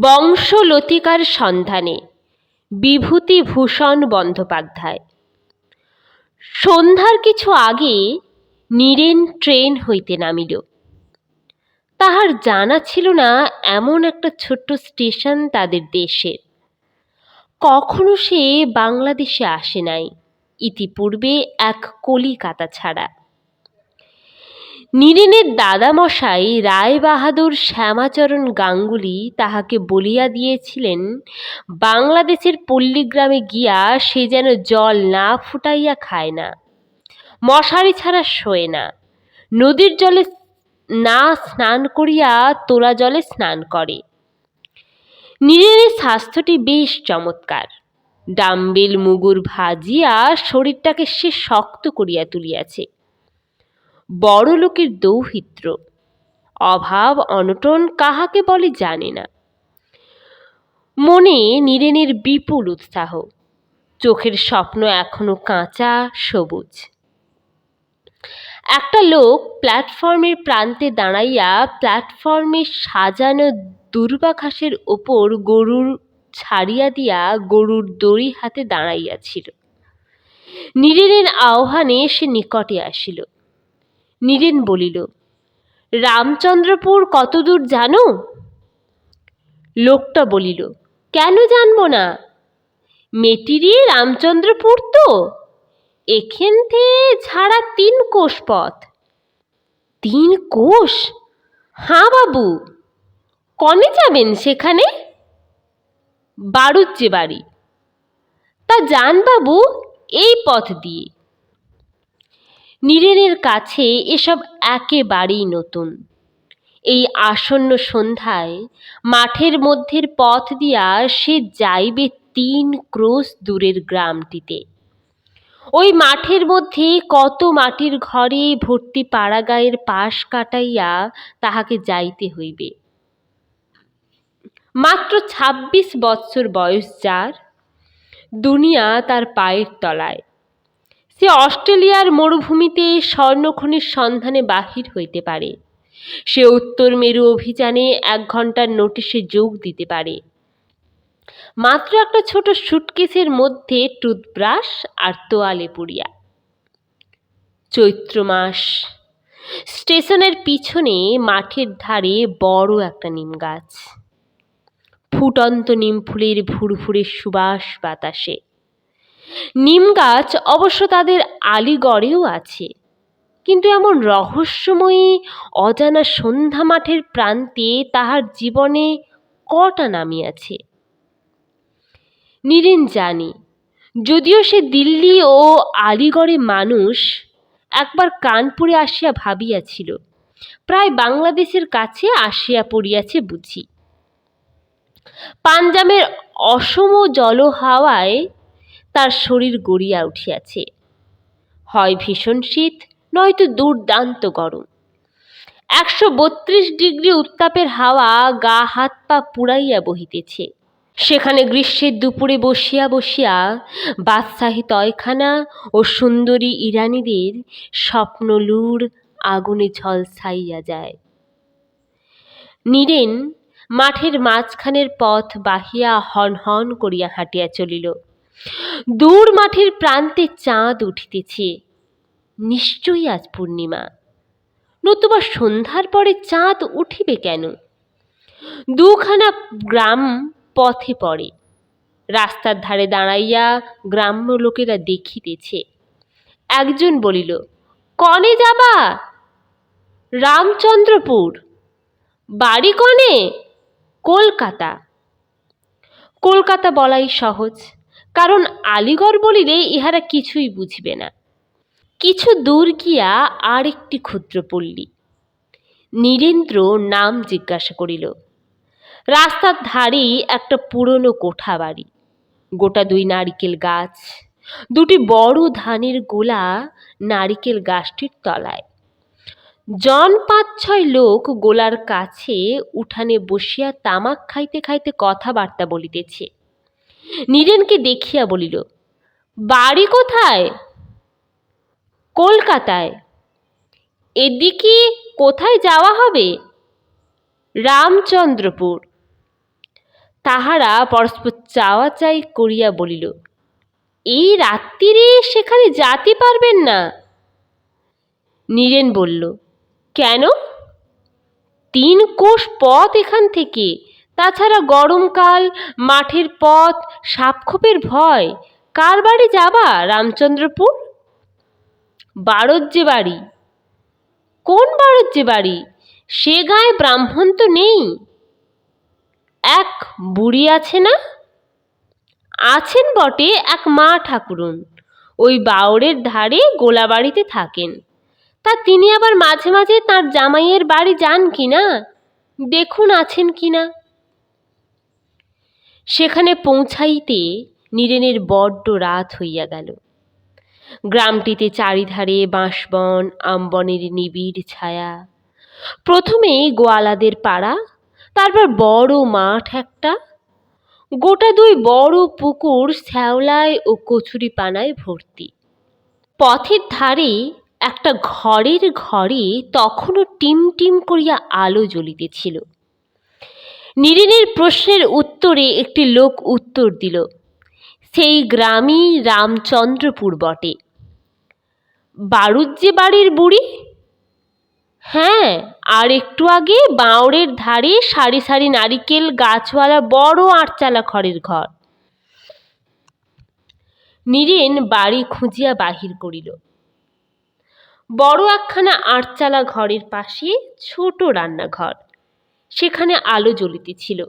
বংশলতিকার সন্ধানে বিভূতিভূষণ বন্দ্যোপাধ্যায়। সন্ধ্যার কিছু আগে নীরেন ট্রেন হইতে নামিল। তাহার জানা ছিল না এমন একটা ছোট্ট স্টেশন তাদের দেশের। কখনো সে বাংলাদেশে আসে নাই, ইতিপূর্বে এক কলিকাতা ছাড়া। নীরেনের দাদামশাই রায়বাহাদুর শ্যামাচরণ গাঙ্গুলি তাহাকে বলিয়া দিয়েছিলেন, বাংলাদেশের পল্লীগ্রামে গিয়া সে যেন জল না ফুটাইয়া খায় না, মশারি ছাড়া শোয় না, নদীর জলে না স্নান করিয়া তোলা জলে স্নান করে। নীরেনের স্বাস্থ্যটি বেশ চমৎকার। ডাম্বেল মুগুর ভাজিয়া শরীরটাকে সে শক্ত করিয়া তুলিয়াছে। বড় লোকের দৌহিত্র, অভাব অনটন কাহাকে বলে জানে না। মনে নীরেনের বিপুল উৎসাহ, চোখের স্বপ্ন এখনো কাঁচা সবুজ। একটা লোক প্ল্যাটফর্মের প্রান্তে দাঁড়াইয়া প্ল্যাটফর্মে সাজানো দুর্বাঘাসের ওপর গরুর ছাড়িয়া দিয়া গরুর দড়ি হাতে দাঁড়াইয়াছিল। নীরেনের আহ্বানে সে নিকটে আসিল। নীরেন বলিল, রামচন্দ্রপুর কত দূর জানো? লোকটা বলিল, কেন জানব না, মেটিরি রামচন্দ্রপুর তো এখান থেকে ছাড়া 3 কোষ পথ। 3 কোষ? হাঁ বাবু। কনে যাবেন সেখানে? বাড়ুজ্যে বাড়ি। তা যান বাবু এই পথ দিয়ে। নীরেনের কাছে এসব একেবারেই নতুন। এই আসন্ন সন্ধ্যায় মাঠের মধ্যের পথ দিয়া সে যাইবে 3 ক্রোশ দূরের গ্রামটিতে। ওই মাঠের মধ্যে কত মাটির ঘরে ভর্তি পাড়াগাঁয়ের পাশ কাটাইয়া তাহাকে যাইতে হইবে। মাত্র 26 বৎসর বয়স যার, দুনিয়া তার পায়ের তলায়। সে অস্ট্রেলিয়ার মরুভূমিতে স্বর্ণখনির সন্ধানে বাহির হইতে পারে। সে উত্তর মেরু অভিযানে 1 ঘন্টার নোটিশে যোগ দিতে পারে। মাত্র একটা ছোট সুটকেসের মধ্যে টুথব্রাশ আর তোয়ালে পুড়িয়া। চৈত্র মাস। স্টেশনের পিছনে মাঠের ধারে বড় একটা নিম গাছ। ফুটন্ত নিম ফুলের ভুরভুরে সুবাস বাতাসে। নিম গাছ অবশ্য তাদের আলিগড়েও আছে, কিন্তু এমন রহস্যময়ী অজানা সন্ধ্যা মাঠের প্রান্তে তাহার জীবনে কটা নামিয়াছে। নীরেন জানে, যদিও সে দিল্লি ও আলিগড়ে মানুষ, একবার কানপুরে আসিয়া ভাবিয়াছিল, প্রায় বাংলাদেশের কাছে আসিয়া পড়িয়াছে বুঝি। পাঞ্জাবের অসম জল হাওয়ায় তার শরীর গড়িয়া উঠিয়াছে। হয় ভীষণ শীত, নয়তো দুর্দান্ত গরম। 132 ডিগ্রি উত্তাপের হাওয়া গা হাত পা পুড়াইয়া বহিতেছে। সেখানে গ্রীষ্মের দুপুরে বসিয়া বসিয়া বাদশাহী তয়খানা ও সুন্দরী ইরানীদের স্বপ্নলুর আগুনে ঝলসাইয়া যায়। নীরেন মাঠের মাঝখানের পথ বাহিয়া হন হন করিয়া হাঁটিয়া চলিল। দূর মাঠের প্রান্তে চাঁদ উঠিতেছে। নিশ্চয়ই আজ পূর্ণিমা, নতুবা সন্ধ্যার পরে চাঁদ উঠিবে কেন? 2 খানা গ্রাম পথে পড়ে। রাস্তার ধারে দাঁড়াইয়া গ্রাম্য লোকেরা দেখিতেছে। একজন বলিল, কনে যাবা? রামচন্দ্রপুর। বাড়ি কনে? কলকাতা। কলকাতা বলাই সহজ, কারণ আলিগড় বলিলে ইহারা কিছুই বুঝিবে না। কিছু দূর গিয়া আর একটি ক্ষুদ্র পল্লী। নীরেন্দ্র নাম জিজ্ঞাসা করিল। রাস্তার ধারেই একটা পুরনো কোঠা বাড়ি, গোটা 2 নারিকেল গাছ, 2টি বড় ধানের গোলা নারিকেল গাছটির তলায়। জন 5-6 লোক গোলার কাছে উঠানে বসিয়া তামাক খাইতে খাইতে কথাবার্তা বলিতেছে। নীরেনকে দেখিয়া বলিল, বাড়ি কোথায়? কলকাতায়। এদিকে কোথায় যাওয়া হবে? রামচন্দ্রপুর। তাহারা পরস্পর চাওয়াচাই করিয়া বলিল, এই রাত্রিরে সেখানে যাতে পারবেন না? নীরেন বলল, কেন? 3 কোষ পথ এখান থেকে, তাছাড়া গরমকাল, মাঠের পথ, সাপখোপের ভয়। কার বাড়ি যাবা? রামচন্দ্রপুর? বাড়জ্জে বাড়ি। কোন বাড়জ্জে বাড়ি? সে গায়ে ব্রাহ্মণ তো নেই। এক বুড়ি আছে না? আছেন বটে, এক মা ঠাকুরুন, ওই বাওড়ের ধারে গোলাবাড়িতে থাকেন। তা তিনি আবার মাঝে মাঝে তাঁর জামাইয়ের বাড়ি যান কিনা, দেখুন আছেন কিনা। সেখানে পৌঁছাইতে নীরেনের বড্ড রাত হইয়া গেল। গ্রামটিতে চারিধারে বাঁশবন, আমবনের নিবিড় ছায়া। প্রথমেই গোয়ালাদের পাড়া, তারপর বড় মাঠ একটা, গোটা 2 বড় পুকুর শ্যাওলায় ও কচুরি পানায় ভর্তি। পথের ধারে একটা ঘরের ঘরে তখনও টিম টিম করিয়া আলো জ্বলিতেছিল। নীরেনের প্রশ্নের উত্তরে একটি লোক উত্তর দিল, সেই গ্রামই রামচন্দ্রপুর বটে। বাড়ুজ্জে বাড়ির বুড়ি? হ্যাঁ, আর একটু আগে বাওড়ের ধারে সারি সারি নারিকেল গাছওয়ালা বড় 8চালা খড়ের ঘর। নীরেন বাড়ি খুঁজিয়া বাহির করিল। বড় একখানা 8চালা ঘরের পাশে ছোট রান্নাঘর, সেখানে আলো জ্বলিতেছিল।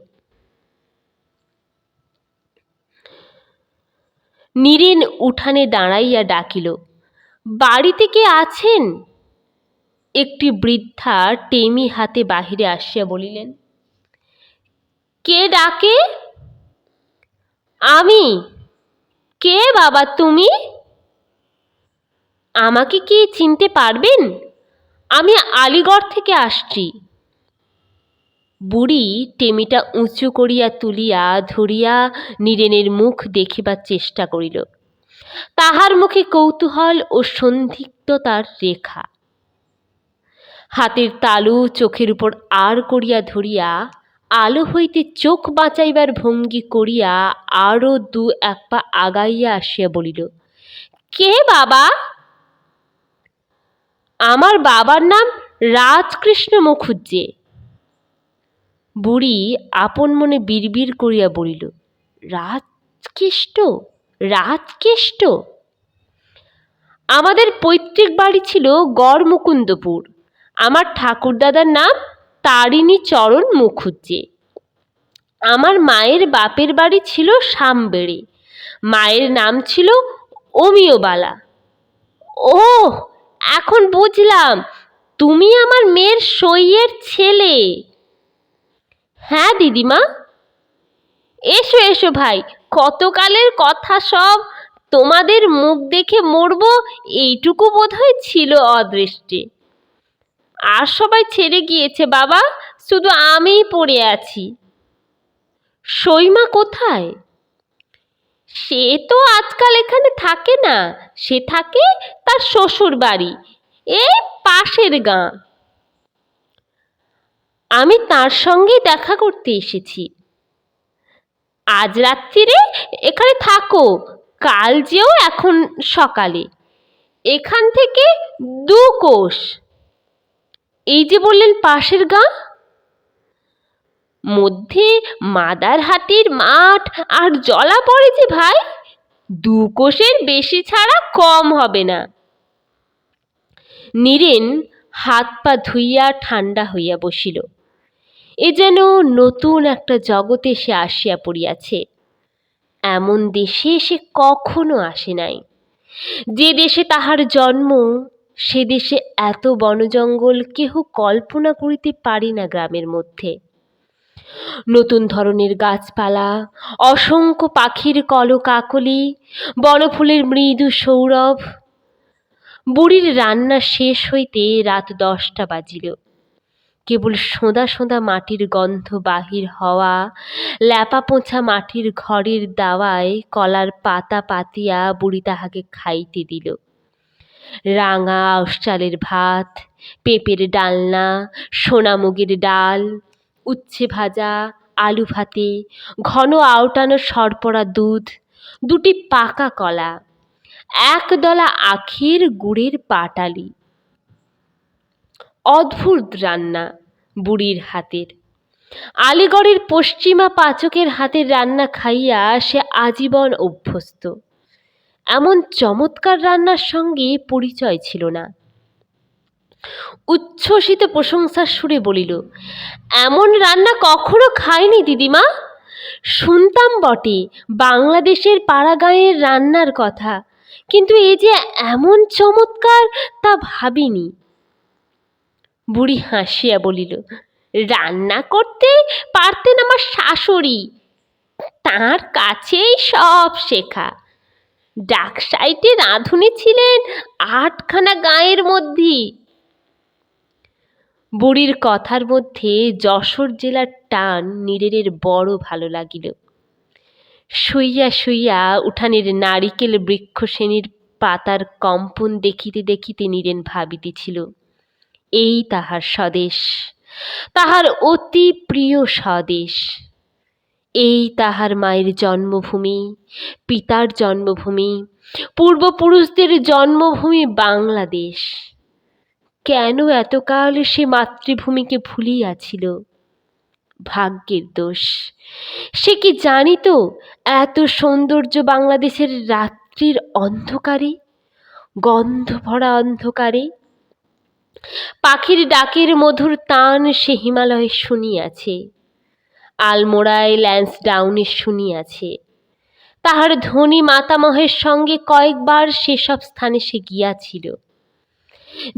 নীরেন উঠানে দাঁড়াইয়া ডাকিল, বাড়িতে কে আছেন? একটি বৃদ্ধা টেমি হাতে বাহিরে আসিয়া বলিলেন, কে ডাকে? আমি। কে বাবা তুমি? আমাকে কি চিনতে পারবেন? আমি আলিগড় থেকে আসছি। বুড়ি টেমিটা উঁচু করিয়া তুলিয়া ধরিয়া নীরেনের মুখ দেখিবার চেষ্টা করিল। তাহার মুখে কৌতূহল ও সন্দিগ্ধতার রেখা। হাতের তালু চোখের উপর আর করিয়া ধরিয়া আলো হইতে চোখ বাঁচাইবার ভঙ্গি করিয়া আরও 2-1 পা আগাইয়া আসিয়া বলিল, কে বাবা? আমার বাবার নাম রাজকৃষ্ণ মুখুজ্জে। বুড়ি আপন মনে বিড়বিড় করিয়া বলিল, রাজকেষ্ট? রাজকেষ্ট? আমাদের পৈতৃক বাড়ি ছিল গড়মুকুন্দপুর। আমার ঠাকুরদাদার নাম তারিণী চরণ মুখুজ্জে। আমার মায়ের বাপের বাড়ি ছিল সামবেড়ে, মায়ের নাম ছিল অমিয়বালা। ও, এখন বুঝলাম, তুমি আমার মেয়ের সইয়ের ছেলে। হ্যাঁ দিদিমা। এসো এসো ভাই, কতকালের কথা সব। তোমাদের মুখ দেখে মরবো এইটুকু বোধহয় ছিল অদৃষ্টে। আর সবাই ছেড়ে গিয়েছে বাবা, শুধু আমিই পড়ে আছি। সইমা কোথায়? সে তো আজকাল এখানে থাকে না, সে থাকে তার শ্বশুর বাড়ি, এই পাশের গাঁ। আমি তার সঙ্গে দেখা করতে এসেছি। আজ রাত্রিরে এখানে থাকো, কাল যেও এখন সকালে। এখান থেকে 2 কোষ। এই যে বললেন পাশের গাঁ, মধ্যে মাদার হাতির মাঠ আর জলা পড়ে যে ভাই, 2 কোষের বেশি ছাড়া কম হবে না। নীরেন হাত পা ধুইয়া ঠান্ডা হইয়া বসিল। এ যেন নতুন একটা জগতে সে আসিয়া পড়িয়াছে। এমন দেশে সে কখনো আসে নাই। যে দেশে তাহার জন্ম, সে দেশে এত বনজঙ্গল কেহ কল্পনা করিতে পারে না। গ্রামের মধ্যে নতুন ধরনের গাছপালা, অসংখ্য পাখির কলকাকলি, বনফুলের মৃদু সৌরভ। বুড়ির রান্না শেষ হইতে রাত 10টা বাজিল। কেবল সোঁদা সোঁদা মাটির গন্ধ বাহির হওয়া, ল্যাপা পোঁছা মাটির ঘরের দাওয়ায় কলার পাতা পাতিয়া বুড়ি তাহাকে খাইতে দিল। রাঙা আউশ চালের ভাত, পেঁপের ডালনা, সোনামুগের ডাল, উচ্ছে ভাজা, আলু ভাতে, ঘন আওটানো সরপড়া দুধ, দুটি পাকা কলা, একদলা আখের গুড়ের পাটালি। অদ্ভুত রান্না বুড়ির হাতের। আলিগড়ের পশ্চিমা পাচকের হাতের রান্না খাইয়া সে আজীবন অভ্যস্ত। এমন চমৎকার রান্নার সঙ্গে পরিচয় ছিল না। উচ্ছ্বসিত প্রশংসার সুরে বলিল, এমন রান্না কখনো খাইনি দিদিমা। শুনতাম বটে বাংলাদেশের পাড়াগাঁয়ের রান্নার কথা, কিন্তু এ যে এমন চমৎকার তা ভাবিনি। বুড়ি হাসিয়া বলিল, রান্না করতে পারতেন আমার শাশুড়ি, তাঁর কাছেই সব শেখা। ডাকসাইটে রাঁধুনি ছিলেন 8খানা গাঁয়ের মধ্যে। বুড়ির কথার মধ্যে যশোর জেলার টান নীরেনের বড় ভালো লাগিল। শুইয়া শুইয়া উঠানের নারিকেল বৃক্ষশ্রেণীর পাতার কম্পন দেখিতে দেখিতে নীরেন ভাবিতেছিল, এই তাহার স্বদেশ, তাহার অতি প্রিয় স্বদেশ। এই তাহার মায়ের জন্মভূমি, পিতার জন্মভূমি, পূর্বপুরুষদের জন্মভূমি বাংলাদেশ। কেন এতকাল সে মাতৃভূমিকে ভুলিয়াছিল? ভাগ্যের দোষ। সে কি জানিত এত সৌন্দর্য বাংলাদেশের রাত্রির অন্ধকারে, গন্ধ ভরা অন্ধকারে? পাখির ডাকের মধুর তান সে হিমালয়ে শুনিয়াছে, আলমোড়ায় ল্যান্সডাউনে শুনিয়াছে। তাহার ধনী মাতামহের সঙ্গে কয়েকবার সেসব স্থানে সে গিয়াছিল।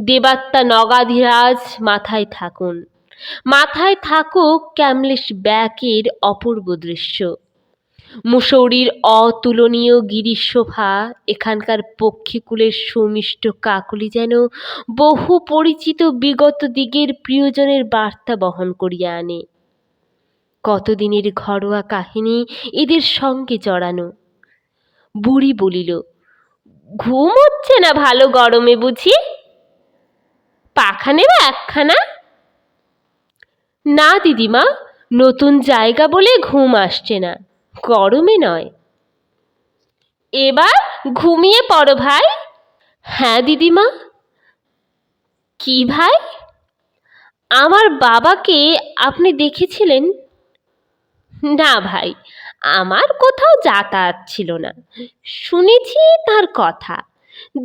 দেবাত্মা নগাধিরাজ মাথায় থাকুন, মাথায় থাকুক ক্যামলিশ ব্যাকের অপূর্ব দৃশ্য। মুসৌরির অতুলনীয় গিরিশোভা, এখানকার পক্ষীকুলের সুমিষ্ট কাকলি যেন বহু পরিচিত বিগত দিগের প্রিয়জনের বার্তা বহন করিয়া আনে। কতদিনের ঘরোয়া কাহিনী এদের সঙ্গে জড়ানো। বুড়ি বলিল, ঘুম হচ্ছে না ভালো গরমে বুঝি? পাখা নেবে একখানা? না দিদিমা, নতুন জায়গা বলে ঘুম আসছে না, গরমে নয়। এবার ঘুমিয়ে পড়ো ভাই। হ্যাঁ দিদিমা। কি ভাই? আমার বাবাকে আপনি দেখেছিলেন? না ভাই, আমার কোথাও যাতায়াত ছিল না, শুনেছি তার কথা,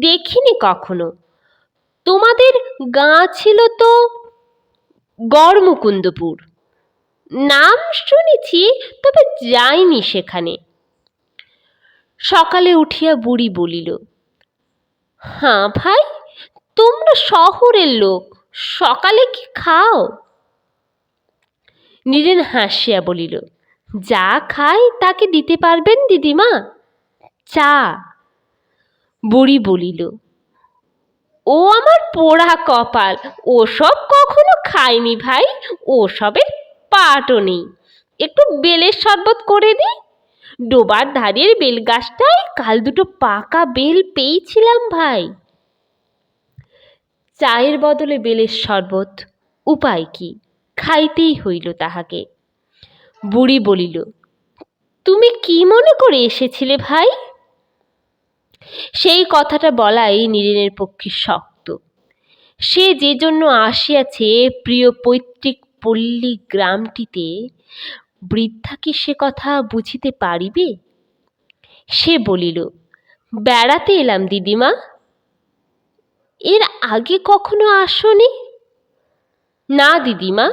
দেখিনি কখনো। তোমাদের গাঁ ছিল তো গড়মুকুন্দপুর, নাম শুনেছি, তবে যাইনি সেখানে। সকালে উঠিয়া বুড়ি বলিল, হ্যাঁ ভাই, তোমরা শহরের লোক, সকালে কি খাও? নীরেন হাসিয়া বলিল, যা খাই তাকে দিতে পারবেন দিদিমা? চা। বুড়ি বলিল, ও আমার পোড়া কপাল, ওসব কখনো খাইনি ভাই, ওসবের পাটও নেই। একটু বেলের শরবত করে দিই। ডোবার ধারের বেল গাছটায় কাল দুটো পাকা বেল পেয়েছিলাম ভাই। চায়ের বদলে বেলের শরবত, উপায় কি? খাইতেই হইল তাহাকে। বুড়ি বলিল, তুমি কি মনে করে এসেছিলে ভাই? সেই কথাটা বলাই নীরেনের পক্ষে শক্ত। সে যে জন্য আসিয়াছে প্রিয় পৈতৃক পল্লী গ্রামটিতে, বৃদ্ধা কি সে কথা বুঝিতে পারিবে? সে বলিল, বেড়াতে এলাম দিদিমা। এর আগে কখনো আসনি? না দিদিমা।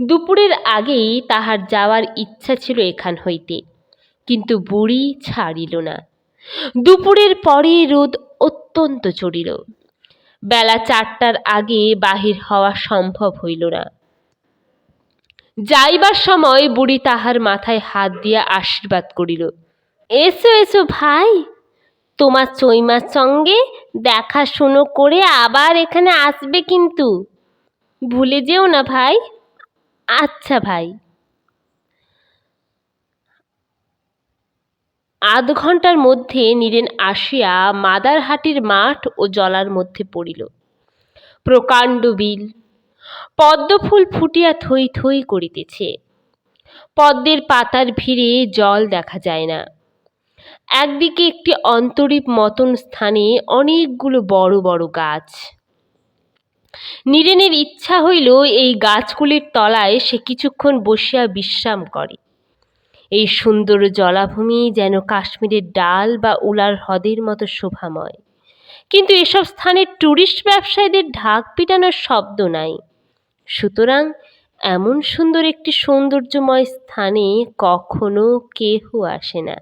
দুপুরের আগেই তাহার যাওয়ার ইচ্ছা ছিল এখান হইতে, কিন্তু বুড়ি ছাড়িল না। দুপুরের পরে রোদ অত্যন্ত চড়িল। বেলা 4টার আগে বাহির হওয়া সম্ভব হইল না। যাইবার সময় বুড়ি তাহার মাথায় হাত দিয়া আশীর্বাদ করিল, এসো এসো ভাই, তোমার চৈমার সঙ্গে দেখাশুনো করে আবার এখানে আসবে কিন্তু, ভুলে যেও না ভাই। আচ্ছা ভাই। আধ ঘন্টার মধ্যে নীরেন আসিয়া মাদারহাটির মাঠ ও জলার মধ্যে পড়িল। প্রকাণ্ড বিল, পদ্মফুল ফুটিয়া থই থই করিতেছে। পদ্মের পাতার ভিড়ে জল দেখা যায় না। একদিকে একটি অন্তরীপ মতন স্থানে অনেকগুলো বড় বড় গাছ। নীরেনের ইচ্ছা হইল এই গাছগুলির তলায় সে কিছুক্ষণ বসিয়া বিশ্রাম করে। এই সুন্দর জলাভূমি যেন কাশ্মীরের ডাল বা উলার হ্রদের মতো শোভাময়। কিন্তু এসব স্থানে টুরিস্ট ব্যবসায়ীদের ঢাক পিটানোর শব্দ নাই। সুতরাং এমন সুন্দর একটি সৌন্দর্যময় স্থানে কখনো কেহ আসে না।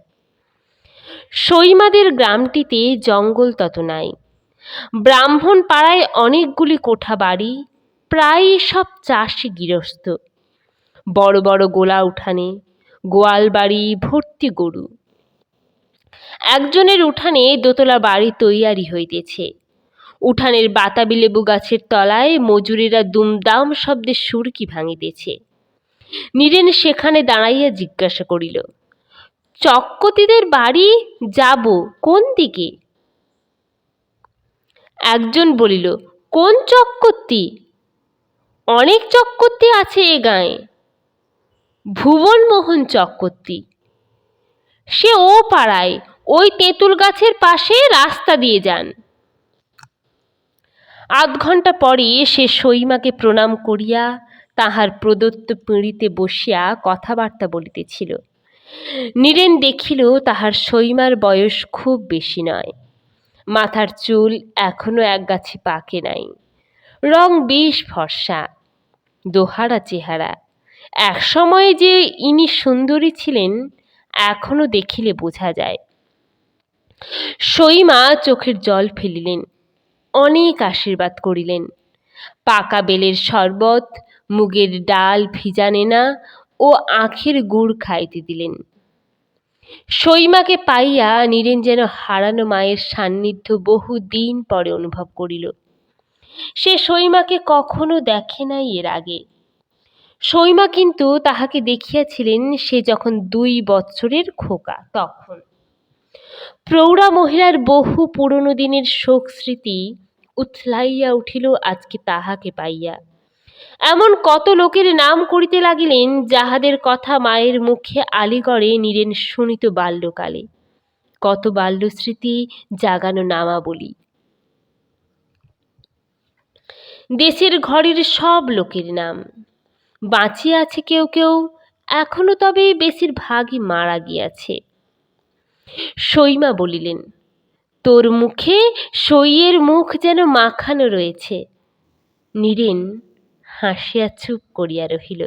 সৈমাদের গ্রামটিতে জঙ্গল তত নাই। ব্রাহ্মণ পাড়ায় অনেকগুলি কোঠা বাড়ি, প্রায় সব চাষি গৃহস্থ। বড় বড় গোলা উঠানে, গোয়াল বাড়ি ভর্তি গরু। একজনের উঠানে দোতলা বাড়ি তৈয়ারি হইতেছে। উঠানের বাতাবি লেবু গাছের তলায় মজুরেরা দুমদাম শব্দে সুরকি ভাঙিতেছে। নীরেন সেখানে দাঁড়াইয়া জিজ্ঞাসা করিল, চক্কতিদের বাড়ি যাব কোন দিকে? একজন বলিল, কোন চক্কতি? অনেক চক্কতি আছে এ গাঁয়ে। ভুবনমোহন চক্কতি। সে ও পাড়ায়, ওই তেঁতুল গাছের পাশে রাস্তা দিয়ে যান। আধ ঘণ্টা পরে সে সৈমাকে প্রণাম করিয়া তাহার প্রদত্ত পিঁড়িতে বসিয়া কথাবার্তা বলিতেছিল। নীরেন দেখিল তাহার সৈমার বয়স খুব বেশি নয়। মাথার চুল এখনো একগাছি পাকে নাই। রং বেশ ফর্সা, দোহারা চেহারা। এক সময়ে যে ইনি সুন্দরী ছিলেন এখনো দেখিলে বোঝা যায়। সৈমা চোখের জল ফেলিলেন, অনেক আশীর্বাদ করিলেন। পাকা বেলের শরবত, মুগের ডাল ভিজানেনা ও আখের গুড় খাইতে দিলেন। সৈমাকে পাইয়া নীরেন যেন হারানো মায়ের সান্নিধ্য বহুদিন পরে অনুভব করিল। সে সৈমাকে কখনো দেখে নাই এর আগে। সৈমা কিন্তু তাহাকে দেখিয়াছিলেন সে যখন 2 বৎসরের খোকা তখন। প্রৌঢ়া মহিলার বহু পুরনো দিনের শোক স্মৃতি উথলাইয়া উঠিল আজকে তাহাকে পাইয়া। এমন কত লোকের নাম করিতে লাগিলেন যাহাদের কথা মায়ের মুখে আলিগড়ে নীরেন শুনিত বাল্যকালে। কত বাল্যস্মৃতি জাগানো নামাবলী। দেশের ঘরের সব লোকের নাম। বাঁচিয়া আছে কেউ কেউ, এখনো তবে বেশিরভাগই মারা গিয়াছে। সৈমা বলিলেন, তোর মুখে সইয়ের মুখ যেন মাখানো রয়েছে। নীরেন হাসিয়া চুপ করিয়া রহিল।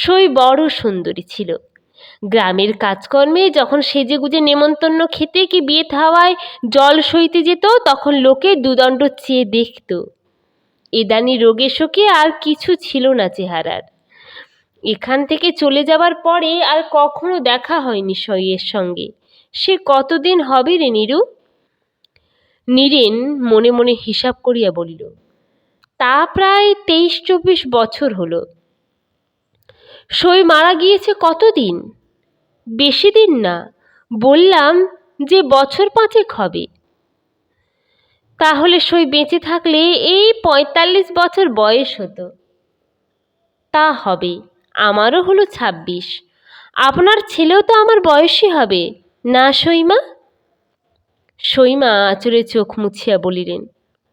সই বড় সুন্দরী ছিল। গ্রামের কাজকর্মে যখন সেজেগুজে নেমন্তন্ন খেতে কি বিয়ে থাওয়ায় জল সইতে যেত তখন লোকে দুদণ্ড চেয়ে দেখত। এদানি রোগে শোকে আর কিছু ছিল না চেহারার। এখান থেকে চলে যাবার পরে আর কখনো দেখা হয়নি সইয়ের সঙ্গে। সে কতদিন হবে রে নীরু? নীরেন মনে মনে হিসাব করিয়া বলিল, তা প্রায় 23-24 বছর হলো। সই মারা গিয়েছে কতদিন? বেশি দিন না, বললাম যে বছর 5 হবে। তাহলে সই বেঁচে থাকলে এই 45 বছর বয়স হতো। তা হবে, আমারও হলো 26। আপনার ছেলেও তো আমার বয়সী হবে না সইমা? সইমা আঁচলে চোখ মুছিয়া বলিলেন,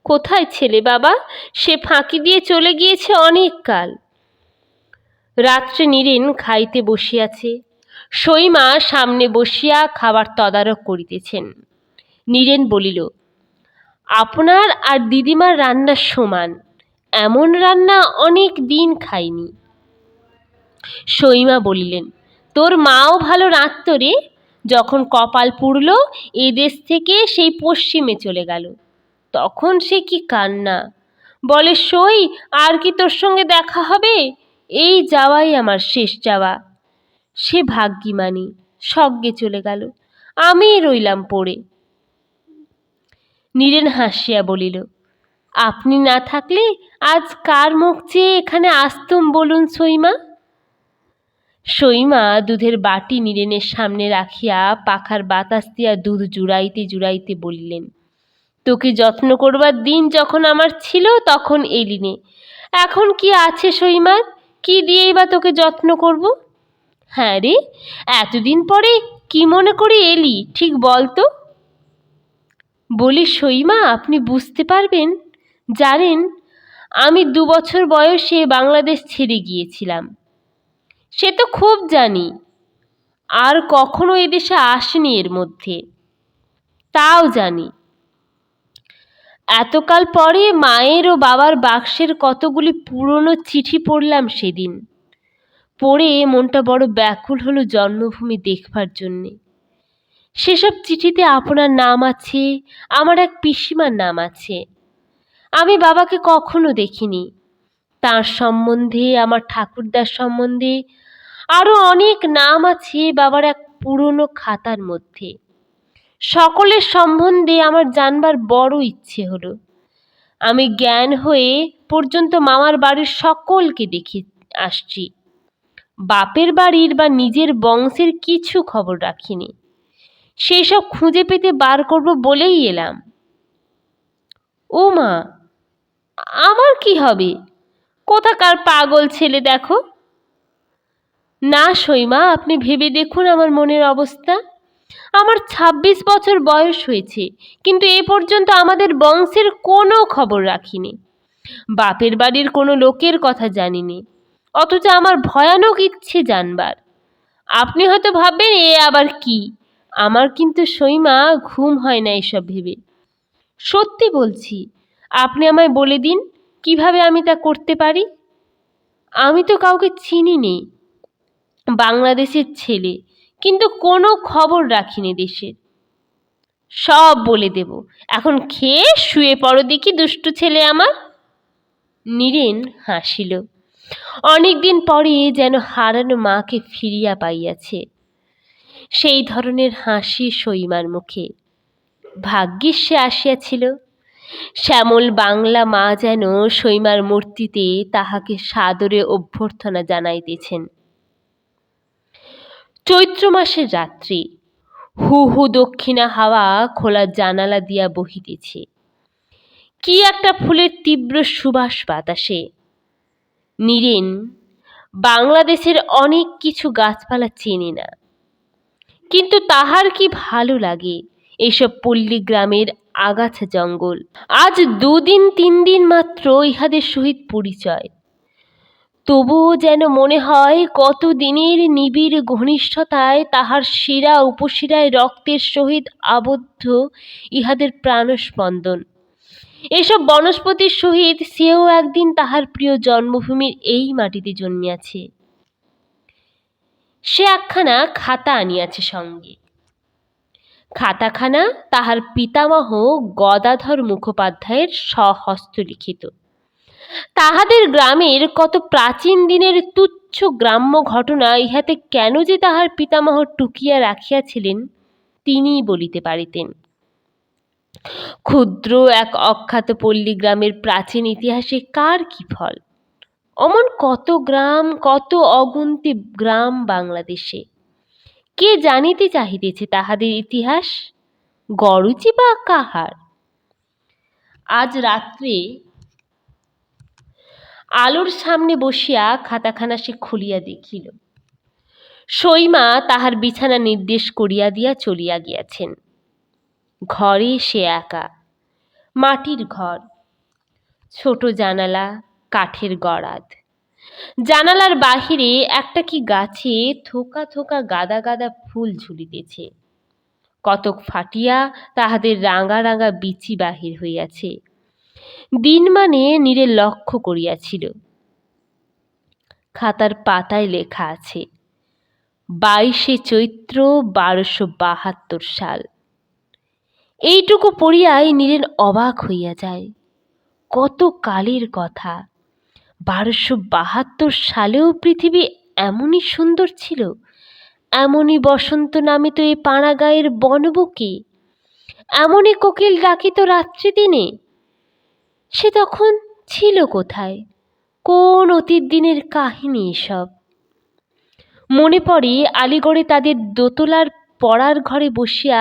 কোথায় ছেলে বাবা? সে ফাঁকি দিয়ে চলে গিয়েছে অনেক কাল। রাত্রে নীরেন খাইতে বসিয়াছে। সইমা সামনে বসিয়া খাবার তদারক করিতেছেন। নীরেন বলিল, আপনার আর দিদিমার রান্না সমান। এমন রান্না অনেক দিন খাইনি। সইমা বলিলেন, তোর মাও ভালো রাঁধত রে। যখন কপাল পুড়ল এদেশ থেকে সেই পশ্চিমে চলে গেল, তখন সে কি কান্না। বলে, সই আর কি তোর সঙ্গে দেখা হবে? এই যাওয়াই আমার শেষ যাওয়া। সে ভাগ্যিমানী, স্বর্গে চলে গেল, আমি রইলাম পড়ে। নীরেন হাসিয়া বলিল, আপনি না থাকলে আজ কার মুখ চেয়ে এখানে আসতুম বলুন সইমা? সইমা দুধের বাটি নীরেনের সামনে রাখিয়া পাখার বাতাস দিয়া দুধ জুড়াইতে জুড়াইতে বলিলেন, তোকে যত্ন করবার দিন যখন আমার ছিল তখন এলিনে, এখন কি আছে সইমার? কি দিয়েই বা তোকে যত্ন করব? হ্যাঁ রে, এতদিন পরে কি মনে করে এলি ঠিক বল তো? বলি সইমা, আপনি বুঝতে পারবেন, জানেন, আমি 2 বছর বয়সে বাংলাদেশ ছেড়ে গিয়েছিলাম। সে তো খুব জানি, আর কখনো এদেশে আসিনি এর মধ্যে, তাও জানি। এতকাল পরে মায়ের ও বাবার বাক্সের কতগুলি পুরনো চিঠি পড়লাম সেদিন। পড়ে মনটা বড় ব্যাকুল হলো জন্মভূমি দেখবার জন্যে। সেসব চিঠিতে আপনার নাম আছে, আমার এক পিসিমার নাম আছে। আমি বাবাকে কখনো দেখিনি। তার সম্বন্ধে, আমার ঠাকুরদার সম্বন্ধে আরো অনেক নাম আছে বাবার এক পুরনো খাতার মধ্যে। সকলের সম্বন্ধে আমার জানবার বড় ইচ্ছে হলো। আমি জ্ঞান হয়ে পর্যন্ত মামার বাড়ির সকলকে দেখে আসছি। বাপের বাড়ির বা নিজের বংশের কিছু খবর রাখিনি। সেই সব খুঁজে পেতে বার করব বলেই এলাম। ও মা, আমার কি হবে? কোথাকার পাগল ছেলে দেখো। না সইমা, আপনি ভেবে দেখুন আমার মনের অবস্থা। আমার 26 বছর বয়স হয়েছে, কিন্তু এ পর্যন্ত আমাদের বংশের কোনো খবর রাখিনি। বাপের বাড়ির কোনো লোকের কথা জানিনি, অথচ আমার ভয়ানক ইচ্ছে জানবার। আপনি হয়তো ভাববেন এ আবার কি, আমার কিন্তু সইমা ঘুম হয় না এসব ভেবে। সত্যি বলছি, আপনি আমায় বলে দিন কিভাবে আমি তা করতে পারি। আমি তো কাউকে চিনি নে, বাংলাদেশের ছেলে, কিন্তু কোনো খবর রাখিনি দেশের। সব বলে দেব, এখন খেয়ে শুয়ে পড়ো দেখি দুষ্টু ছেলে আমার। নীরেন হাসিল। অনেকদিন পরে যেন হারানো মাকে ফিরিয়া পাইয়াছে, সেই ধরনের হাসি সইমার মুখে। ভাগ্যিস সে আসিয়াছিল। শ্যামল বাংলা মা যেন সইমার মূর্তিতে তাহাকে সাদরে অভ্যর্থনা জানাইতেছেন। চৈত্র মাসের রাত্রি। হু হু দক্ষিণা হাওয়া খোলা জানালা দিয়া বহিতেছে। কি একটা ফুলের তীব্র সুবাস বাতাসে। নীরেন বাংলাদেশের অনেক কিছু গাছপালা চেনে না, কিন্তু তাহার কি ভালো লাগে এইসব পল্লী গ্রামের আগাছা জঙ্গল। আজ 2-3 দিন মাত্র ইহাদের সহিত পরিচয়, তবুও যেন মনে হয় কত দিনের নিবিড় ঘনিষ্ঠতায় তাহার শিরা উপশিরায় রক্তের সহিত আবদ্ধ ইহাদের প্রাণস্পন্দন। এসব বনস্পতির সহিত সেও একদিন তাহার প্রিয় জন্মভূমির এই মাটিতে জন্মিয়াছে। সে একখানা খাতা আনিয়াছে সঙ্গে। খাতাখানা তাহার পিতামহ গদাধর মুখোপাধ্যায়ের স্বহস্তলিখিত। তাহাদের গ্রামের কত প্রাচীন দিনের তুচ্ছ গ্রাম্য ঘটনা ইহাতে কেন যে তাহার পিতামহ টুকিয়া রাখিয়াছিলেন তিনিই বলিতে পারিতেন। ক্ষুদ্র এক অখ্যাত পল্লী গ্রামের প্রাচীন ইতিহাসে কার কি ফল? অমন কত গ্রাম, কত অগুন্তি গ্রাম বাংলাদেশে। কে জানিতে চাহিতেছে তাহাদের ইতিহাস? গরুচি বা কাহার? আজ রাত্রে আলোর সামনে বসিয়া খাতাখানা সে খুলিয়া দেখিল। সইমা তাহার বিছানা নির্দেশ করিয়া দিয়া চলিয়া গিয়াছেন। ঘরে সে একা। মাটির ঘর, ছোট জানালা, কাঠের গরাদ। জানালার বাহিরে একটা কি গাছে থোকা থোকা গাদা গাদা ফুল ঝুলিতেছে। কতক ফাটিয়া তাহাদের রাঙা রাঙা বিচি বাহির হইয়াছে। দিনমানে নীরেন লক্ষ্য করিয়াছিল। খাতার পাতায় লেখা আছে 22শে চৈত্র 1272 সাল। এইটুকু পড়িয়াই নীরেন অবাক হইয়া যায়। কত কালের কথা! 1272 সালেও পৃথিবী এমনই সুন্দর ছিল, এমনই বসন্ত নামিত এ পাড়াগাঁয়ের বনবুকে, এমনই কোকিল ডাকিত রাত্রি দিনে। সে তখন ছিল কোথায়? কোন অতীত দিনের কাহিনী এসব? মনে পড়ে আলিগড়ে তাদের দোতলার পড়ার ঘরে বসিয়া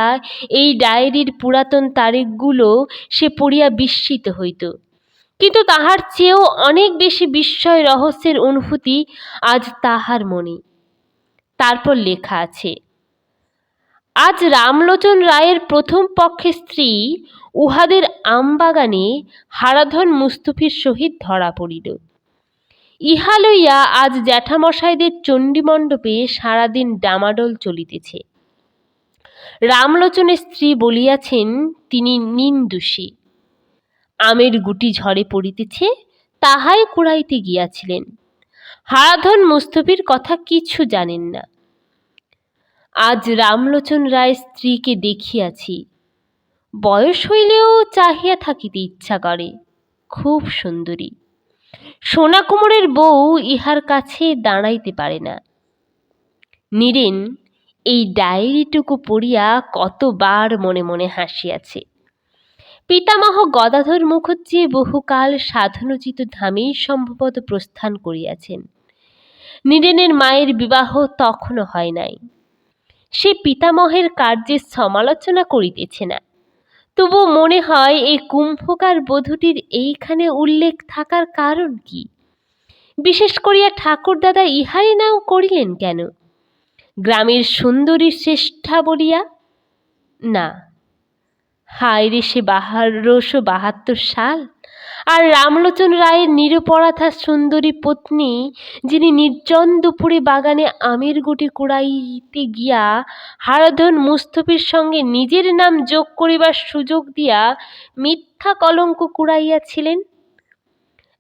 এই ডায়েরির পুরাতন তারিখগুলো সে পড়িয়া বিস্মিত হইত। কিন্তু তাহার চেয়েও অনেক বেশি বিস্ময় রহস্যের অনুভূতি আজ তাহার মনে। তারপর লেখা আছে, আজ রামলোচন রায়ের প্রথম পক্ষের স্ত্রী উহাদের আমবাগানে হারাধন মুস্তফির সহিত ধরা পড়িল। ইহা লইয়া আজ জ্যাঠামশাইদের চণ্ডীমণ্ডপে সারাদিন ডামাডোল চলিতেছে। রামলোচনের স্ত্রী বলিয়াছেন তিনি নিন্দুষী। আমের গুটি ঝড়ে পড়িতেছে, তাহাই কুড়াইতে গিয়াছিলেন। হারাধন মুস্তফির কথা কিছু জানেন না। আজ রামলোচন রায়ের স্ত্রীকে দেখিয়াছি, বয়স হইলেও চাহিয়া থাকিতে ইচ্ছা করে। খুব সুন্দরী। সোনা কুমোরের বউ ইহার কাছে দাঁড়াইতে পারে না। নীরেন এই ডায়েরিটুকু পড়িয়া কতবার মনে মনে হাসিয়াছে। পিতামহ গদাধর মুখুজ্জে বহুকাল সাধনোচিত ধামেই সম্ভবত প্রস্থান করিয়াছেন। নীরেনের মায়ের বিবাহ তখনও হয় নাই। সে পিতামহের কার্যের সমালোচনা করিতেছে না, তবু মনে হয় এই কুম্ভকার বধূটির এইখানে উল্লেখ থাকার কারণ কি? বিশেষ করিয়া ঠাকুরদাদা ইহারই নাম করিলেন কেন? গ্রামের সুন্দরী শ্রেষ্ঠা বলিয়া? না, হায় রে সে 1272 সাল, আর রামলোচন রায়ের নিরপরাধা সুন্দরী পত্নী, যিনি নির্জন দুপুরে বাগানে আমের গুটি কুড়াইতে গিয়া হারাধন মুস্তফির সঙ্গে নিজের নাম যোগ করিবার সুযোগ দিয়া মিথ্যা কলঙ্ক কুড়াইয়াছিলেন।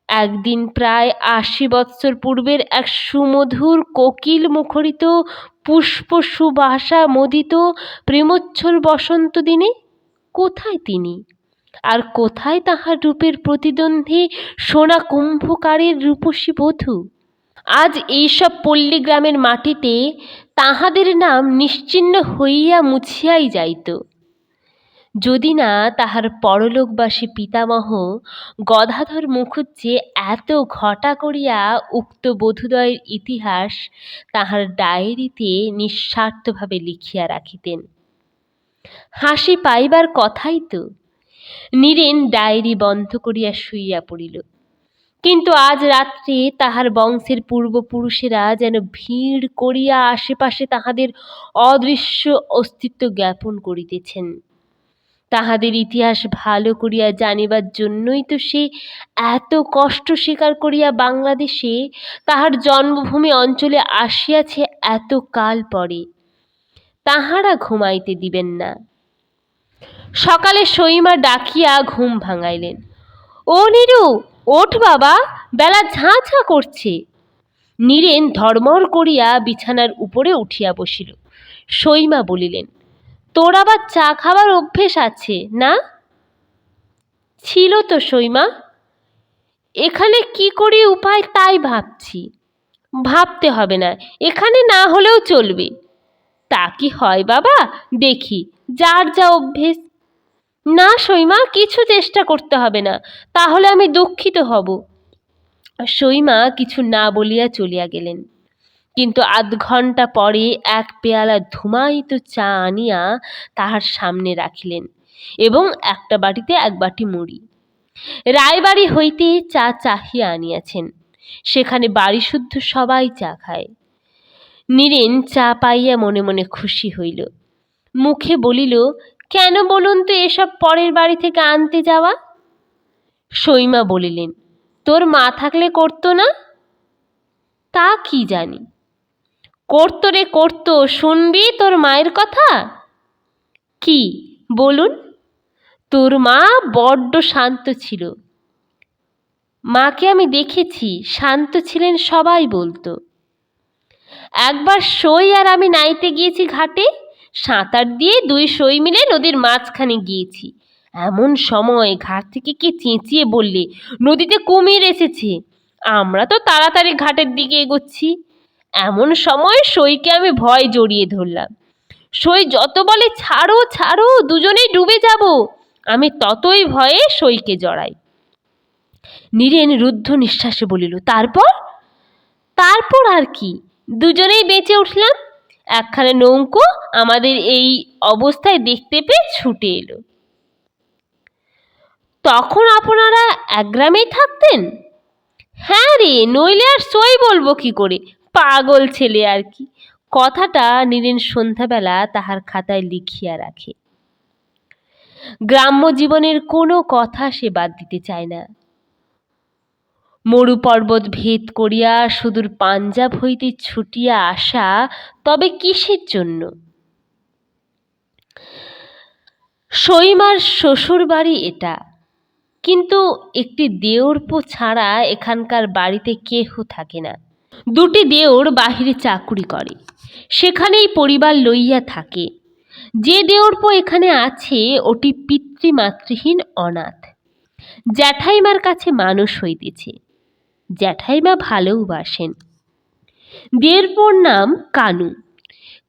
একদিন প্রায় 80 বৎসর পূর্বের এক সুমধুর কোকিল মুখরিত পুষ্প সুবাসা মদিত প্রেমোচ্ছল বসন্ত দিনে কোথায় তিনি, আর কোথায় তাহার রূপের প্রতিদ্বন্দ্বী সোনা কুম্ভকারের রূপসী বধূ? আজ এইসব পল্লী গ্রামের মাটিতে তাহাদের নাম নিশ্চিহ্ন হইয়া মুছিয়াই যাইত, যদি না তাহার পরলোকবাসী পিতামহ গদাধর মুখুজ্জে এত ঘটা করিয়া উক্ত বধূদ্বয়ের ইতিহাস তাহার ডায়েরিতে নিঃস্বার্থভাবে লিখিয়া রাখিতেন। হাসি পাইবার কথাই তো। নীরেন ডায়েরি বন্ধ করিয়া শুইয়া পড়িল। কিন্তু আজ রাত্রে তাহার বংশের পূর্বপুরুষেরা যেন ভিড় করিয়া আশেপাশে তাহাদের অদৃশ্য অস্তিত্ব জ্ঞাপন করিতেছেন। তাহাদের ইতিহাস ভালো করিয়া জানিবার জন্যই তো সে এত কষ্ট স্বীকার করিয়া বাংলাদেশে তাহার জন্মভূমি অঞ্চলে আসিয়াছে এত কাল পরে। তাহারা ঘুমাইতে দিবেন না। সকালে সইমা ডাকিয়া ঘুম ভাঙাইলেন। ও নীরু, ওঠ বাবা, বেলা ঝাঁ ঝাঁ করছে। নীরেন ধর্মর করিয়া বিছানার উপরে উঠিয়া বসিল। সইমা বলিলেন, তোর আবার চা খাবার অভ্যেস আছে না? ছিল তো সইমা, এখানে কি করি উপায় তাই ভাবছি। ভাবতে হবে না, এখানে না হলেও চলবে। তা কি হয় বাবা, দেখি যার যা অভ্যেস। না সইমা, কিছু চেষ্টা করতে হবে না, তাহলে আমি দুঃখিত হব। সইমা কিছু না বলিয়া চলিয়া গেলেন। কিন্তু আধ ঘণ্টা পরে এক পেয়ালা ধুমায়িত চা আনিয়া তাহার সামনে রাখিলেন এবং একটা বাটিতে এক বাটি মুড়ি। রায়বাড়ি হইতে চা চাহিয়া আনিয়াছেন, সেখানে বাড়ি শুদ্ধ সবাই চা খায়। নীরেন চা পাইয়া মনে মনে খুশি হইল। মুখে বলিল, কেন বলুন তো এসব পরের বাড়ি থেকে আনতে যাওয়া? সইমা বলিলেন, তোর মা থাকলে করতো না? তা কি জানি। করতো রে করতো, শুনবি তোর মায়ের কথা? কি বলুন? তোর মা বড্ড শান্ত ছিল। মাকে আমি দেখেছি, শান্ত ছিলেন সবাই বলতো। একবার সই আর আমি নাইতে গিয়েছি ঘাটে, সাঁতার দিয়ে 2 সই মিলে নদীর মাঝখানে গিয়েছি। এমন সময় ঘাট থেকে কে চেঁচিয়ে বললে নদীতে কুমির এসেছে। আমরা তো তাড়াতাড়ি ঘাটের দিকে এগোচ্ছি। এমন সময় সইকে আমি ভয় জড়িয়ে ধরলাম। সই যত বলে ছাড়ো ছাড়ো, দুজনেই ডুবে যাব, আমি ততই ভয়ে সইকে জড়াই। নীরেন রুদ্ধ নিঃশ্বাসে বলিল, তারপর? তারপর আর কি, দুজনেই বেঁচে উঠলাম। একখানে নৌকো আমাদের এই অবস্থায় দেখতে পেয়ে ছুটে এলো। তখন আপনারা এক গ্রামেই থাকতেন? হ্যাঁ রে, নইলে আর সই বলবো কি করে, পাগল ছেলে আর কি। কথাটা নীরেন সন্ধ্যাবেলা তাহার খাতায় লিখিয়া রাখে। গ্রাম্য জীবনের কোনো কথা সে বাদ দিতে চায় না। মরু পর্বত ভেদ করিয়া সুদূর পাঞ্জাব হইতে ছুটিয়া আসা, তবে কিসের জন্য? সইমার শ্বশুর বাড়ি এটা, কিন্তু একটি দেওরপো ছাড়া এখানকার বাড়িতে কেহ থাকে না। দুটি দেওর বাহিরে চাকুরি করে, সেখানেই পরিবার লইয়া থাকে। যে দেওরপো এখানে আছে ওটি পিতৃমাতৃহীন অনাথ, জ্যাঠাইমার কাছে মানুষ হইতেছে। জ্যাঠাইমা ভালোবাসেন। দেওরপোর নাম কানু।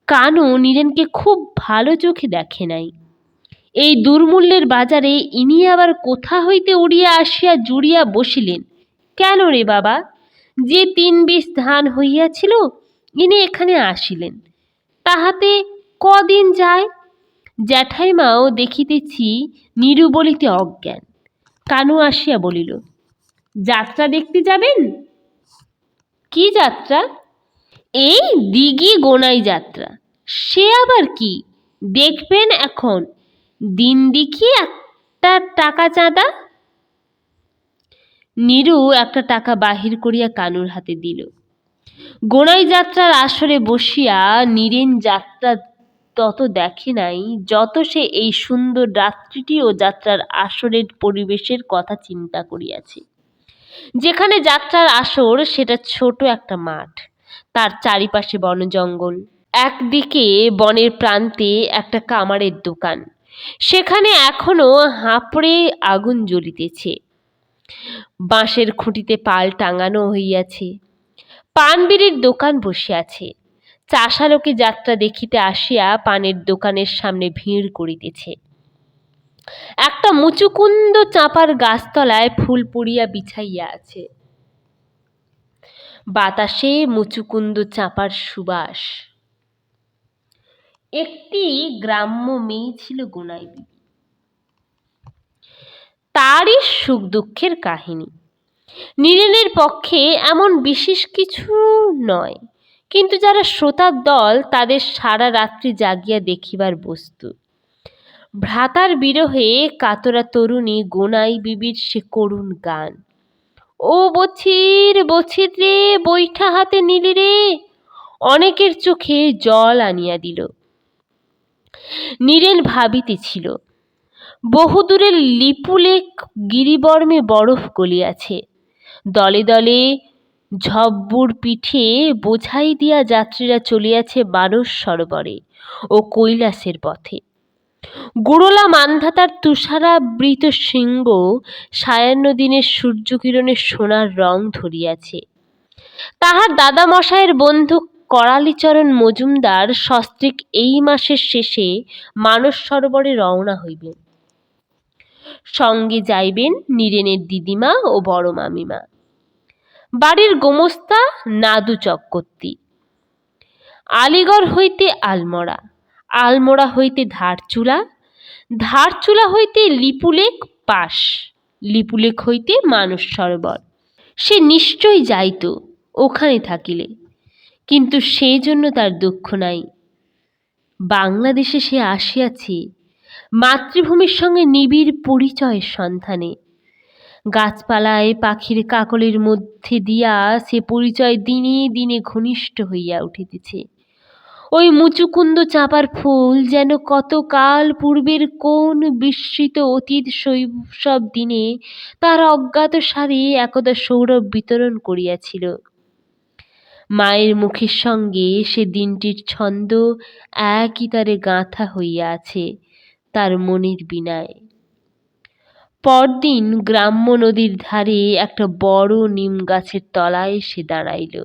কানু নীরেনকে খুব ভালো চোখে দেখে নাই। এই দুর্মূল্যের বাজারে ইনি আবার কোথা হইতে উড়িয়া আসিয়া জুড়িয়া বসিলেন? কেন রে বাবা, যে ৩ বিশ ধান হইয়াছিল ইনি এখানে আসিলেন, তাহাতে কদিন যায়? জ্যাঠাইমাও দেখিতেছি নিরুবলিতে অজ্ঞান। কানু আসিয়া বলিল, যাত্রা দেখতে যাবেন? কি যাত্রা? এই দিঘি গোনাই যাত্রা। সে আবার কি? দেখবেন এখন, দিন দেখি একটা টাকা চাঁদা। নীরু একটা টাকা বাহির করিয়া কানুর হাতে দিল। গোনাই যাত্রার আসরে বসিয়া নীরেন যাত্রা তত দেখে নাই যত সে এই সুন্দর রাত্রিটি ও যাত্রার আসরের পরিবেশের কথা চিন্তা করিয়াছে। যেখানে যাত্রার আসর সেটা ছোট একটা মাঠ, তার চারিপাশে বনজঙ্গল। একদিকে বনের প্রান্তে একটা কামারের দোকান, সেখানে এখনো হাঁপড়ে আগুন জ্বলিতেছে। বাঁশের খুঁটিতে পাল টাঙানো হইয়াছে। পানবিড়ির দোকান বসিয়াছে। চাষা লোকে যাত্রা দেখিতে আসিয়া পানের দোকানের সামনে ভিড় করিতেছে। একটা মুচুকুন্দ চাঁপার গাছতলায় ফুল পড়িয়া বিছাইয়া আছে। বাতাসে মুচুকুন্দ চাঁপার সুবাস। একটি গ্রাম্য মেয়ে ছিল গোনাই বিবি। তারই সুখ দুঃখের কাহিনী। নীরেনের পক্ষে এমন বিশেষ কিছু নয়, কিন্তু যারা শ্রোতার দল তাদের সারা রাত্রি জাগিয়া দেখিবার বস্তু। ভ্রাতার বিরহে কাতরা তরুণী গোনাই বিবির সে করুণ গান। ও বছির বছির রে, বৈঠা হাতে নিলি রে, অনেকের চোখে জল আনিয়া দিল। নীরেন ভাবিতেছিল, বহুদূরের লিপুলেক গিরিবর্মে বরফ গলিয়াছে। দলে দলে ঝব্বুর পিঠে বোঝাই দিয়া যাত্রীরা চলিয়াছে মানস সরোবরে ও কৈলাসের পথে। গুড়লা মান্ধাতার তুষারাবৃত শৃঙ্গ সায়াহ্ন দিনের সূর্যকিরণের সোনার রং ধরিয়াছে। তাহার দাদামশায়ের বন্ধু করালিচরণ মজুমদার সস্ত্রীক এই মাসের শেষে মানস সরোবরে রওনা হইবেন। সঙ্গে যাইবেন নীরেনের দিদিমা ও বড় মামিমা। বাড়ির গোমস্তা নাদু চক্রবর্তী। আলিগড় হইতে আলমোড়া, আলমোড়া হইতে ধারচুলা, ধারচুলা হইতে লিপুলেক পাস, লিপুলেক হইতে মানস সরোবর। সে নিশ্চয় যাইত ওখানে থাকিলে, কিন্তু সেই জন্য তার দুঃখ নাই। বাংলাদেশে সে আসিয়াছে মাতৃভূমির সঙ্গে নিবিড় পরিচয়ের সন্ধানে। গাছপালায় পাখির কাকলির মধ্যে দিয়া সে পরিচয় দিনে দিনে ঘনিষ্ঠ হইয়া উঠিতেছে। ওই মুচুকুন্দ চাঁপার ফুল যেন কতকাল পূর্বের কোন বিস্মৃত অতীত শৈশব দিনে তার অজ্ঞাত সারে একদা সৌরভ বিতরণ করিয়াছিল। মায়ের মুখের সঙ্গে সে দিনটির ছন্দ একই তারে গাঁথা হইয়া আছে তার মনের বীণায়। পরদিন গ্রাম্য নদীর ধারে একটা বড় নিম গাছের তলায় সে দাঁড়াইল।